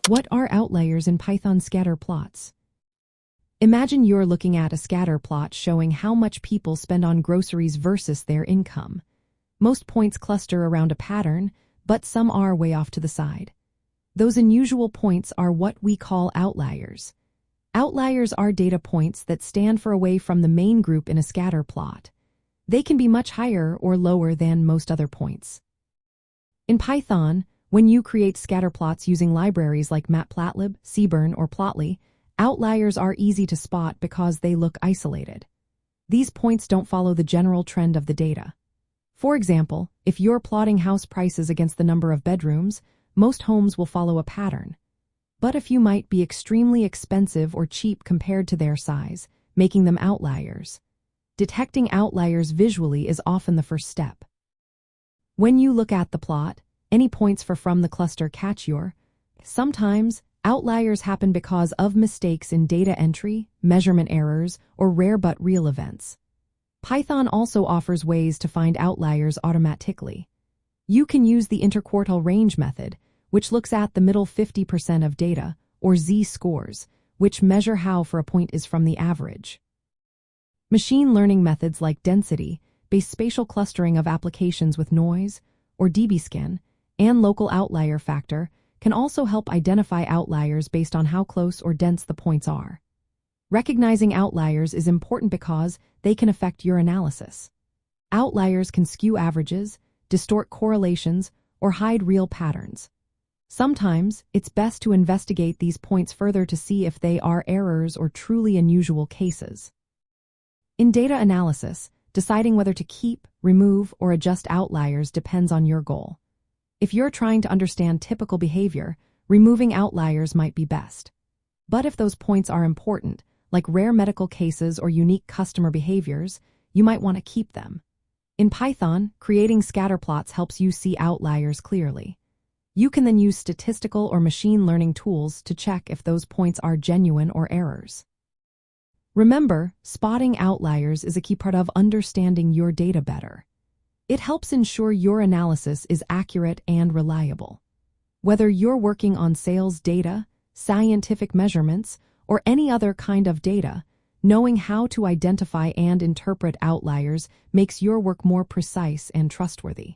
What are outliers in Python scatter plots? Imagine you're looking at a scatter plot showing how much people spend on groceries versus their income. Most points cluster around a pattern, but some are way off to the side. Those unusual points are what we call outliers. Outliers are data points that stand for away from the main group in a scatter plot. They can be much higher or lower than most other points. In Python, when you create scatter plots using libraries like Matplotlib, Seaborn, or Plotly, outliers are easy to spot because they look isolated. These points don't follow the general trend of the data. For example, if you're plotting house prices against the number of bedrooms, most homes will follow a pattern. But a few might be extremely expensive or cheap compared to their size, making them outliers. Detecting outliers visually is often the first step. When you look at the plot, any points from the cluster catch your. Sometimes, outliers happen because of mistakes in data entry, measurement errors, or rare but real events. Python also offers ways to find outliers automatically. You can use the interquartile range method, which looks at the middle 50% of data, or z-scores, which measure how far a point is from the average. Machine learning methods like density-based spatial clustering of applications with noise, or dbscan, and local outlier factor can also help identify outliers based on how close or dense the points are. Recognizing outliers is important because they can affect your analysis. Outliers can skew averages, distort correlations, or hide real patterns. Sometimes, it's best to investigate these points further to see if they are errors or truly unusual cases. In data analysis, deciding whether to keep, remove, or adjust outliers depends on your goal. If you're trying to understand typical behavior, removing outliers might be best. But if those points are important, like rare medical cases or unique customer behaviors, you might want to keep them. In Python, creating scatter plots helps you see outliers clearly. You can then use statistical or machine learning tools to check if those points are genuine or errors. Remember, spotting outliers is a key part of understanding your data better. It helps ensure your analysis is accurate and reliable. Whether you're working on sales data, scientific measurements, or any other kind of data, knowing how to identify and interpret outliers makes your work more precise and trustworthy.